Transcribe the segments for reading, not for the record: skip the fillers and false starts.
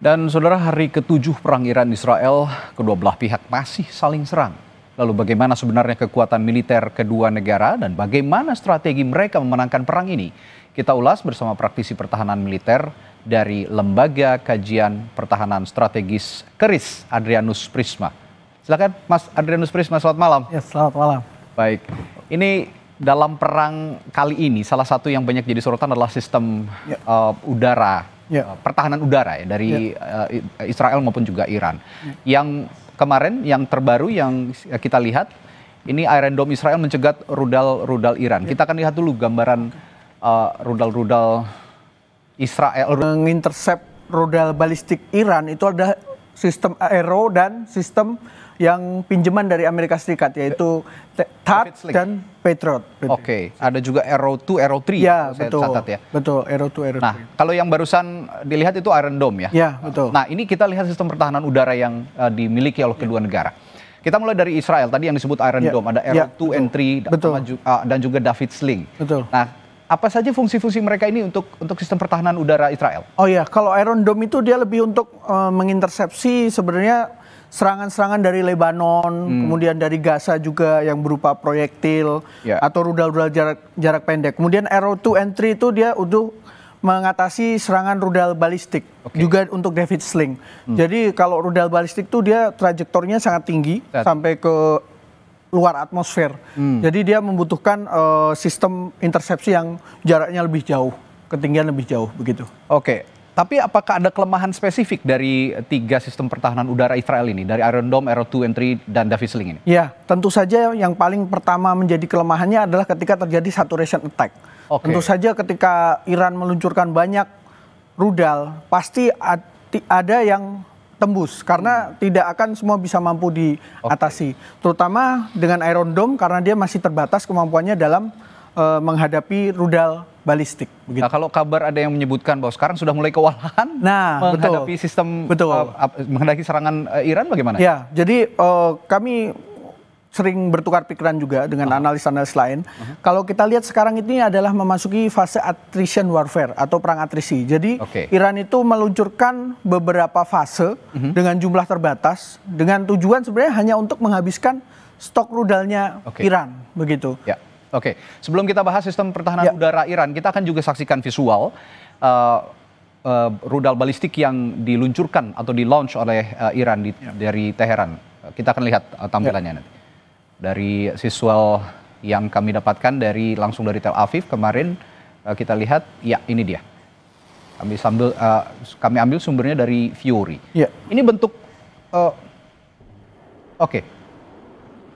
Dan saudara, hari ke-7 perang Iran-Israel, kedua belah pihak masih saling serang. Lalu bagaimana sebenarnya kekuatan militer kedua negara dan bagaimana strategi mereka memenangkan perang ini? Kita ulas bersama praktisi pertahanan militer dari Lembaga Kajian Pertahanan Strategis KRIS, Adrianus Prisma. Silakan Mas Adrianus Prisma, selamat malam. Ya, selamat malam. Baik, ini dalam perang kali ini salah satu yang banyak jadi sorotan adalah sistem udara. Pertahanan udara ya dari Israel maupun juga Iran. Yang kemarin yang terbaru yang kita lihat ini Iron Dome Israel mencegat rudal Iran. Kita akan lihat dulu gambaran rudal Israel. Mengintercept rudal balistik Iran itu ada sistem Aero dan sistem yang pinjaman dari Amerika Serikat, yaitu THAAD dan Patriot. Oke, ada juga Arrow 2, Arrow 3. Ya, betul. Catat ya. Betul, Arrow 2, Arrow 3. Nah, kalau yang barusan dilihat itu Iron Dome ya? Ya, betul. Nah, ini kita lihat sistem pertahanan udara yang dimiliki oleh kedua negara. Kita mulai dari Israel, tadi yang disebut Iron Dome, ada Arrow 2 and 3 dan juga David Sling. Betul. Nah, apa saja fungsi-fungsi mereka ini untuk sistem pertahanan udara Israel? Oh ya, kalau Iron Dome itu dia lebih untuk mengintersepsi sebenarnya serangan-serangan dari Lebanon, kemudian dari Gaza juga yang berupa proyektil atau rudal-rudal jarak pendek. Kemudian Arrow 2 and 3 itu dia untuk mengatasi serangan rudal balistik, juga untuk David Sling. Jadi kalau rudal balistik itu dia trajektornya sangat tinggi sampai ke luar atmosfer. Jadi dia membutuhkan sistem intersepsi yang jaraknya lebih jauh, ketinggian lebih jauh begitu. Oke. Tapi apakah ada kelemahan spesifik dari 3 sistem pertahanan udara Israel ini? Dari Iron Dome, Arrow 2 and 3, dan David Sling ini? Ya, tentu saja yang paling pertama menjadi kelemahannya adalah ketika terjadi saturation attack. Tentu saja ketika Iran meluncurkan banyak rudal, pasti ada yang tembus. Karena tidak akan semua bisa mampu diatasi. Terutama dengan Iron Dome karena dia masih terbatas kemampuannya dalam menghadapi rudal balistik. Begitu. Nah, kalau kabar ada yang menyebutkan bahwa sekarang sudah mulai kewalahan menghadapi sistem menghadapi serangan Iran, bagaimana? Ya, jadi kami sering bertukar pikiran juga dengan analis-analis lain. Kalau kita lihat sekarang ini adalah memasuki fase attrition warfare atau perang atrisi. Jadi Iran itu meluncurkan beberapa fase dengan jumlah terbatas dengan tujuan sebenarnya hanya untuk menghabiskan stok rudalnya Iran, begitu. Ya. Oke, sebelum kita bahas sistem pertahanan udara Iran, kita akan juga saksikan visual rudal balistik yang diluncurkan atau di-launch oleh Iran dari Teheran. Kita akan lihat tampilannya nanti. Dari visual yang kami dapatkan langsung dari Tel Aviv kemarin, kita lihat, ya ini dia. Kami ambil sumbernya dari Fury. Ini bentuk,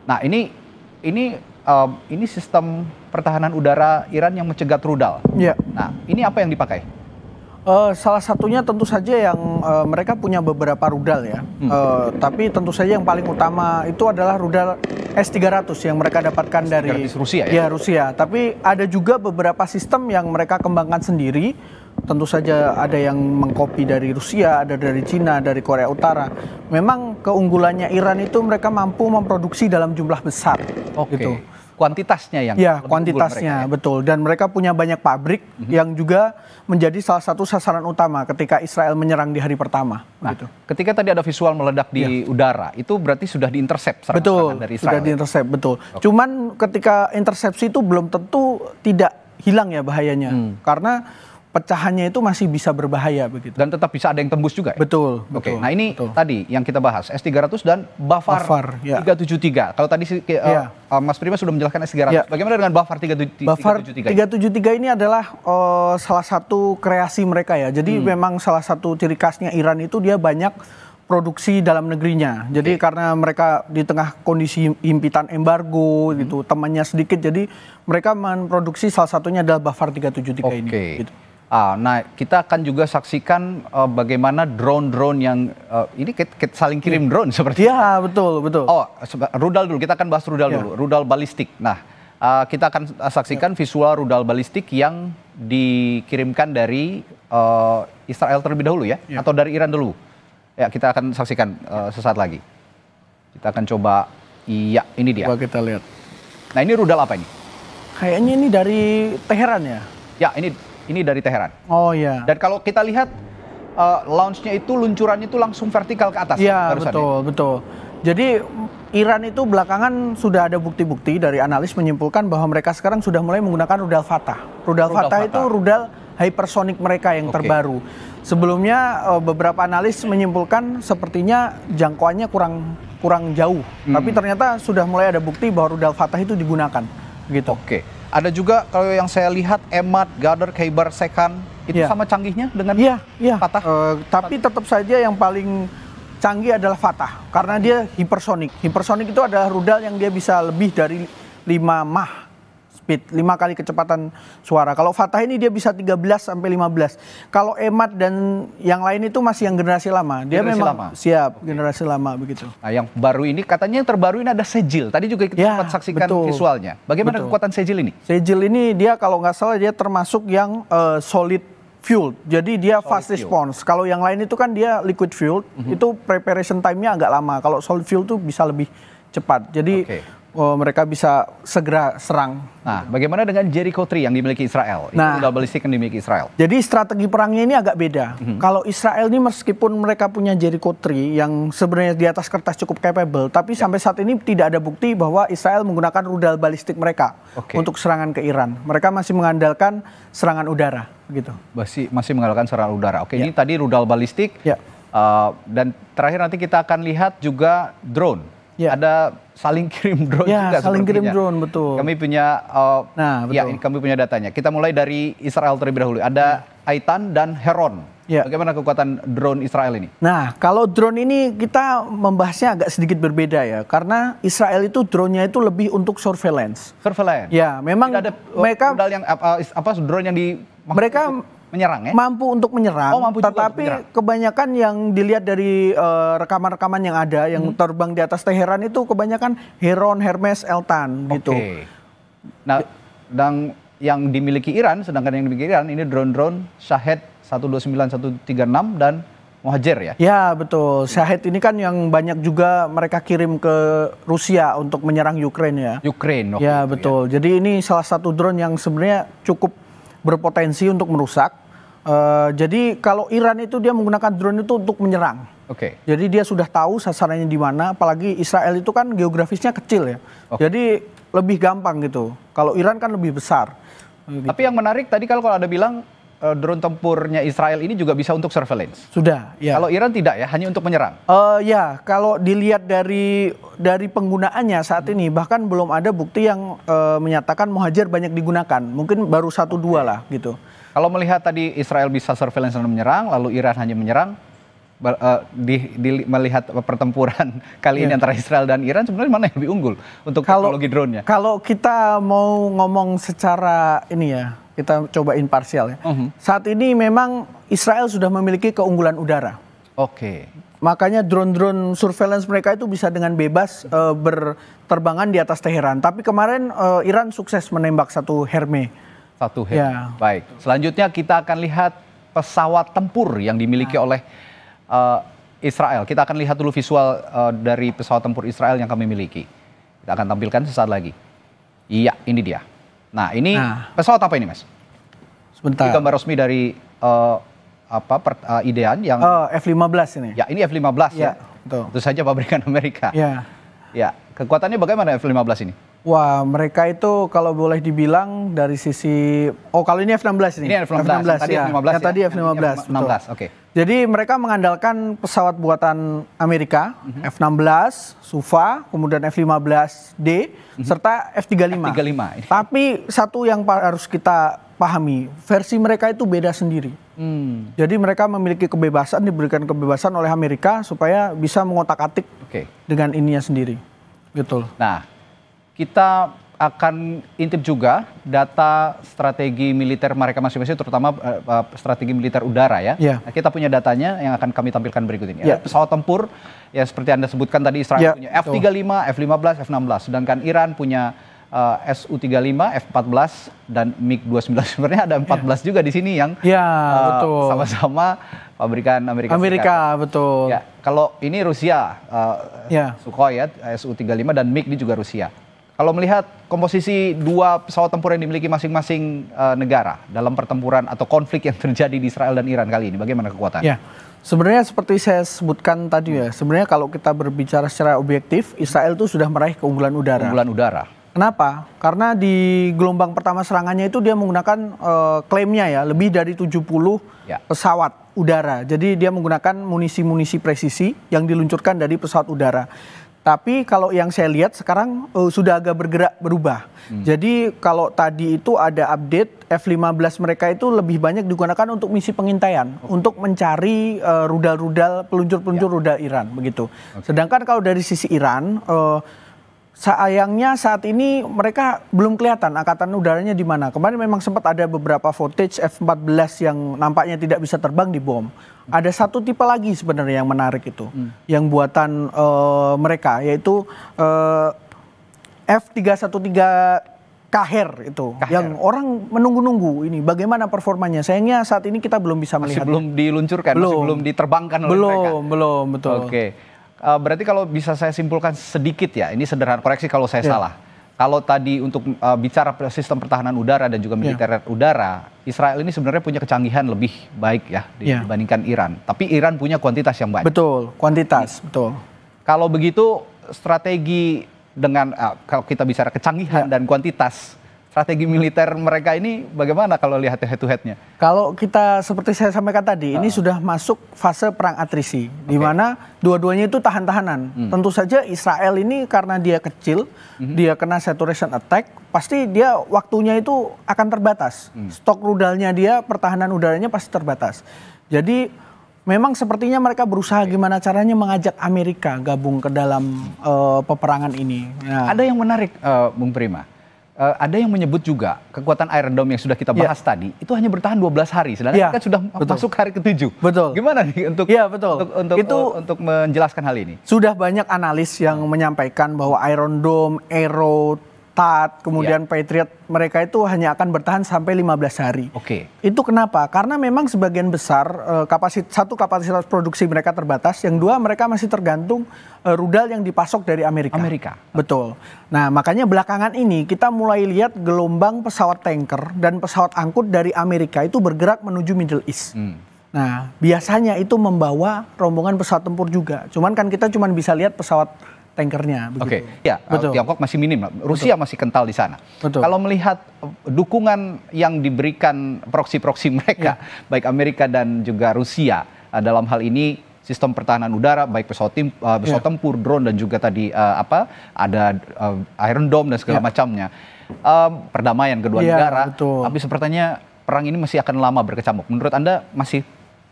nah ini sistem pertahanan udara Iran yang mencegat rudal. Nah, ini apa yang dipakai? Salah satunya tentu saja yang mereka punya beberapa rudal ya. Tapi tentu saja yang paling utama itu adalah rudal S-300 yang mereka dapatkan dari Rusia ya? Ya, Rusia. Tapi ada juga beberapa sistem yang mereka kembangkan sendiri. Tentu saja ada yang mengkopi dari Rusia, ada dari Cina, dari Korea Utara. Memang keunggulannya Iran itu mereka mampu memproduksi dalam jumlah besar. Gitu. Kuantitasnya yang kuantitasnya mereka, betul. Dan mereka punya banyak pabrik yang juga menjadi salah satu sasaran utama ketika Israel menyerang di hari pertama. Nah, ketika tadi ada visual meledak di udara, itu berarti sudah diintercept serangan dari Israel. Sudah diintercept, betul. Cuman ketika intersepsi itu belum tentu tidak hilang ya bahayanya, karena pecahannya itu masih bisa berbahaya begitu. Dan tetap bisa ada yang tembus juga ya? Betul. Nah ini tadi yang kita bahas, S-300 dan Bafar 373. Kalau tadi Mas Prima sudah menjelaskan S-300. Bagaimana dengan Bafar 373? Bafar 373 ini adalah salah satu kreasi mereka ya. Jadi memang salah satu ciri khasnya Iran itu dia banyak produksi dalam negerinya. Jadi karena mereka di tengah kondisi himpitan embargo gitu, temannya sedikit, jadi mereka memproduksi salah satunya adalah Bafar 373 ini. Gitu. Nah, kita akan juga saksikan bagaimana drone-drone yang ini saling kirim drone seperti itu. Iya, betul. Rudal dulu, kita akan bahas rudal dulu, rudal balistik. Nah, kita akan saksikan visual rudal balistik yang dikirimkan dari Israel terlebih dahulu ya, atau dari Iran dulu. Ya, kita akan saksikan sesaat lagi. Kita akan coba, iya ini dia. Coba kita lihat. Nah, ini rudal apa ini? Kayaknya ini dari Teheran ya? Ya, ini dari Teheran. Oh iya. Dan kalau kita lihat launch-nya itu luncurannya itu langsung vertikal ke atas. Iya, betul. Jadi Iran itu belakangan sudah ada bukti-bukti dari analis menyimpulkan bahwa mereka sekarang sudah mulai menggunakan rudal Fatah. Rudal Fatah itu rudal hypersonic mereka yang terbaru. Sebelumnya beberapa analis menyimpulkan sepertinya jangkauannya kurang jauh. Tapi ternyata sudah mulai ada bukti bahwa rudal Fatah itu digunakan. Gitu. Oke. Ada juga kalau yang saya lihat Emad, Ghadar, Khaibar, Sekhan itu sama canggihnya dengan Fatah. Tapi tetap saja yang paling canggih adalah Fatah karena dia hipersonik. Hipersonik itu adalah rudal yang dia bisa lebih dari 5 Mach speed, 5 kali kecepatan suara. Kalau Fatah ini dia bisa 13 sampai 15. Kalau Emad dan yang lain itu masih yang generasi lama. Dia memang generasi lama begitu. Nah, yang baru ini katanya yang terbaru ini ada Sejil. Tadi juga kita sempat saksikan visualnya. Bagaimana kekuatan Sejil ini? Sejil ini dia kalau nggak salah dia termasuk yang solid fuel, jadi dia fast response. Kalau yang lain itu kan dia liquid fuel, itu preparation time-nya agak lama. Kalau solid fuel itu bisa lebih cepat. Jadi mereka bisa segera serang. Nah, bagaimana dengan Jericho 3 yang dimiliki Israel? Itu rudal balistik yang dimiliki Israel. Jadi strategi perangnya ini agak beda. Kalau Israel ini meskipun mereka punya Jericho 3 yang sebenarnya di atas kertas cukup capable, tapi sampai saat ini tidak ada bukti bahwa Israel menggunakan rudal balistik mereka untuk serangan ke Iran. Mereka masih mengandalkan serangan udara, gitu. Masih mengandalkan serangan udara. Ini tadi rudal balistik. Dan terakhir nanti kita akan lihat juga drone. Ada saling kirim drone juga. Saling kirim drone, betul. Kami punya, ini kami punya datanya. Kita mulai dari Israel terlebih dahulu. Ada Aitan dan Heron. Bagaimana kekuatan drone Israel ini? Nah, kalau drone ini kita membahasnya agak sedikit berbeda ya, karena Israel itu drone-nya itu lebih untuk surveillance. Surveillance. Ya, memang tidak ada mereka rudal yang drone yang mereka menyerang ya? Mampu untuk menyerang, tetapi menyerang. Kebanyakan yang dilihat dari rekaman-rekaman yang ada, yang terbang di atas Teheran itu kebanyakan Heron, Hermes, Eltan gitu. Nah, dan yang dimiliki Iran, sedangkan yang dimiliki Iran ini drone-drone Shahed 129, 136 dan Mohajer ya? Ya betul, Shahed ini kan yang banyak juga mereka kirim ke Rusia untuk menyerang Ukraina ya. Ya betul, jadi ini salah satu drone yang sebenarnya cukup berpotensi untuk merusak. Jadi kalau Iran itu dia menggunakan drone itu untuk menyerang. Jadi dia sudah tahu sasarannya di mana. Apalagi Israel itu kan geografisnya kecil ya. Jadi lebih gampang gitu. Kalau Iran kan lebih besar. Tapi yang menarik tadi kalau ada bilang drone tempurnya Israel ini juga bisa untuk surveillance. Sudah. Ya. Kalau Iran tidak ya, hanya untuk menyerang. Ya, kalau dilihat dari penggunaannya saat ini bahkan belum ada bukti yang menyatakan Mohajer banyak digunakan. Mungkin baru 1-2 lah gitu. Kalau melihat tadi Israel bisa surveillance dan menyerang, lalu Iran hanya menyerang, melihat pertempuran kali ini antara Israel dan Iran, sebenarnya mana yang lebih unggul untuk teknologi drone-nya? Kalau kita mau ngomong secara ini ya, kita coba imparsial ya. Saat ini memang Israel sudah memiliki keunggulan udara. Makanya drone-drone surveillance mereka itu bisa dengan bebas berterbangan di atas Teheran. Tapi kemarin Iran sukses menembak satu Hermes. Baik. Selanjutnya kita akan lihat pesawat tempur yang dimiliki oleh Israel. Kita akan lihat dulu visual dari pesawat tempur Israel yang kami miliki. Kita akan tampilkan sesaat lagi. Iya, ini dia. Nah, ini pesawat apa ini, Mas? Sebentar. Ini gambar resmi dari Idean yang F-15 ini. Ya, ini F-15 ya. Itu saja pabrikan Amerika. Ya, kekuatannya bagaimana F-15 ini? Wah, mereka itu kalau boleh dibilang dari sisi kalau ini F-16 ini. Ini F-16. Tadi F-15. Jadi mereka mengandalkan pesawat buatan Amerika, F-16, Sufa, kemudian F-15D, serta F-35. Tapi satu yang harus kita pahami, versi mereka itu beda sendiri. Jadi mereka memiliki kebebasan, diberikan kebebasan oleh Amerika supaya bisa mengotak-atik dengan ininya sendiri. Betul. Nah, kita akan intip juga data strategi militer mereka masing-masing, terutama strategi militer udara ya. Nah, kita punya datanya yang akan kami tampilkan berikut ini. Ada pesawat tempur, ya seperti Anda sebutkan tadi, Israel punya F-35, F-15, F-16. Sedangkan Iran punya Su-35, F-14, dan MiG-29. Sebenarnya ada 14 juga di sini yang sama-sama pabrikan Amerika Serikat. Betul. Ya, kalau ini Rusia, Sukhoi ya, Su-35 dan MiG ini juga Rusia. Kalau melihat komposisi dua pesawat tempur yang dimiliki masing-masing negara dalam pertempuran atau konflik yang terjadi di Israel dan Iran kali ini, bagaimana kekuatan? Ya, sebenarnya seperti saya sebutkan tadi ya, sebenarnya kalau kita berbicara secara objektif, Israel itu sudah meraih keunggulan udara. Keunggulan udara. Kenapa? Karena di gelombang pertama serangannya itu dia menggunakan klaimnya ya, lebih dari 70 pesawat udara. Jadi dia menggunakan munisi-munisi presisi yang diluncurkan dari pesawat udara. Tapi kalau yang saya lihat sekarang sudah agak berubah. Jadi kalau tadi itu ada update F-15 mereka itu lebih banyak digunakan untuk misi pengintaian, untuk mencari rudal-rudal, peluncur-peluncur rudal Iran begitu. Sedangkan kalau dari sisi Iran, sayangnya saat ini mereka belum kelihatan angkatan udaranya di mana. Kemarin memang sempat ada beberapa footage F-14 yang nampaknya tidak bisa terbang dibom. Ada satu tipe lagi sebenarnya yang menarik itu, yang buatan mereka, yaitu F-313 Kaher itu, yang orang menunggu-nunggu ini bagaimana performanya. Sayangnya saat ini kita belum bisa melihat. Masih belum diluncurkan, masih belum diterbangkan oleh mereka. Belum, betul. Oke. Berarti kalau bisa saya simpulkan sedikit ya, ini sederhana, koreksi kalau saya salah. Kalau tadi untuk bicara sistem pertahanan udara dan juga militer udara, Israel ini sebenarnya punya kecanggihan lebih baik ya dibandingkan Iran. Tapi Iran punya kuantitas yang banyak. Betul, kuantitas, betul. Kalau begitu strategi dengan, kalau kita bicara kecanggihan dan kuantitas, strategi militer mereka ini bagaimana kalau lihat head to head-nya? Kalau kita seperti saya sampaikan tadi, ini sudah masuk fase perang atrisi, di mana dua-duanya itu tahan-tahanan. Tentu saja Israel ini karena dia kecil, dia kena saturation attack, pasti dia waktunya itu akan terbatas. Stok rudalnya dia, pertahanan udaranya pasti terbatas. Jadi memang sepertinya mereka berusaha gimana caranya mengajak Amerika gabung ke dalam peperangan ini. Nah, ada yang menarik, Bung Prima. Ada yang menyebut juga kekuatan Iron Dome yang sudah kita bahas tadi itu hanya bertahan 12 hari, sedangkan kita sudah masuk hari ke-7. Betul. Gimana nih untuk menjelaskan hal ini? Sudah banyak analis yang menyampaikan bahwa Iron Dome, Arrow, THAAD, kemudian Patriot, mereka itu hanya akan bertahan sampai 15 hari. Itu kenapa? Karena memang sebagian besar kapasitas produksi mereka terbatas, yang dua mereka masih tergantung rudal yang dipasok dari Amerika. Betul. Nah, makanya belakangan ini kita mulai lihat gelombang pesawat tanker dan pesawat angkut dari Amerika itu bergerak menuju Middle East. Nah, biasanya itu membawa rombongan pesawat tempur juga. Cuman kan kita cuma bisa lihat pesawat tankernya. Ya, Tiongkok masih minim, Rusia masih kental di sana. Kalau melihat dukungan yang diberikan proksi-proksi mereka, baik Amerika dan juga Rusia dalam hal ini sistem pertahanan udara, baik pesawat tempur, drone dan juga tadi ada Iron Dome dan segala macamnya, perdamaian kedua negara. Tapi sepertinya perang ini masih akan lama berkecamuk. Menurut Anda masih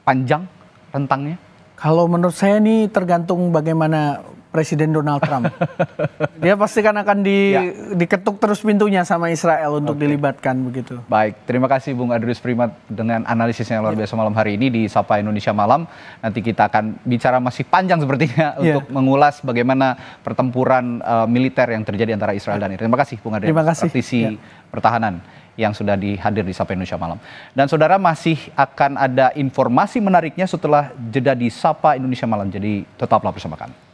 panjang rentangnya? Kalau menurut saya ini tergantung bagaimana Presiden Donald Trump. Dia pasti kan akan diketuk terus pintunya sama Israel untuk dilibatkan begitu. Baik, terima kasih Bung Adrius Prima dengan analisisnya yang luar biasa malam hari ini di Sapa Indonesia Malam. Nanti kita akan bicara masih panjang sepertinya untuk mengulas bagaimana pertempuran militer yang terjadi antara Israel dan Iran. Terima kasih Bung Adrius, praktisi pertahanan yang sudah dihadir di Sapa Indonesia Malam. Dan saudara, masih akan ada informasi menariknya setelah jeda di Sapa Indonesia Malam. Jadi tetaplah bersama kami.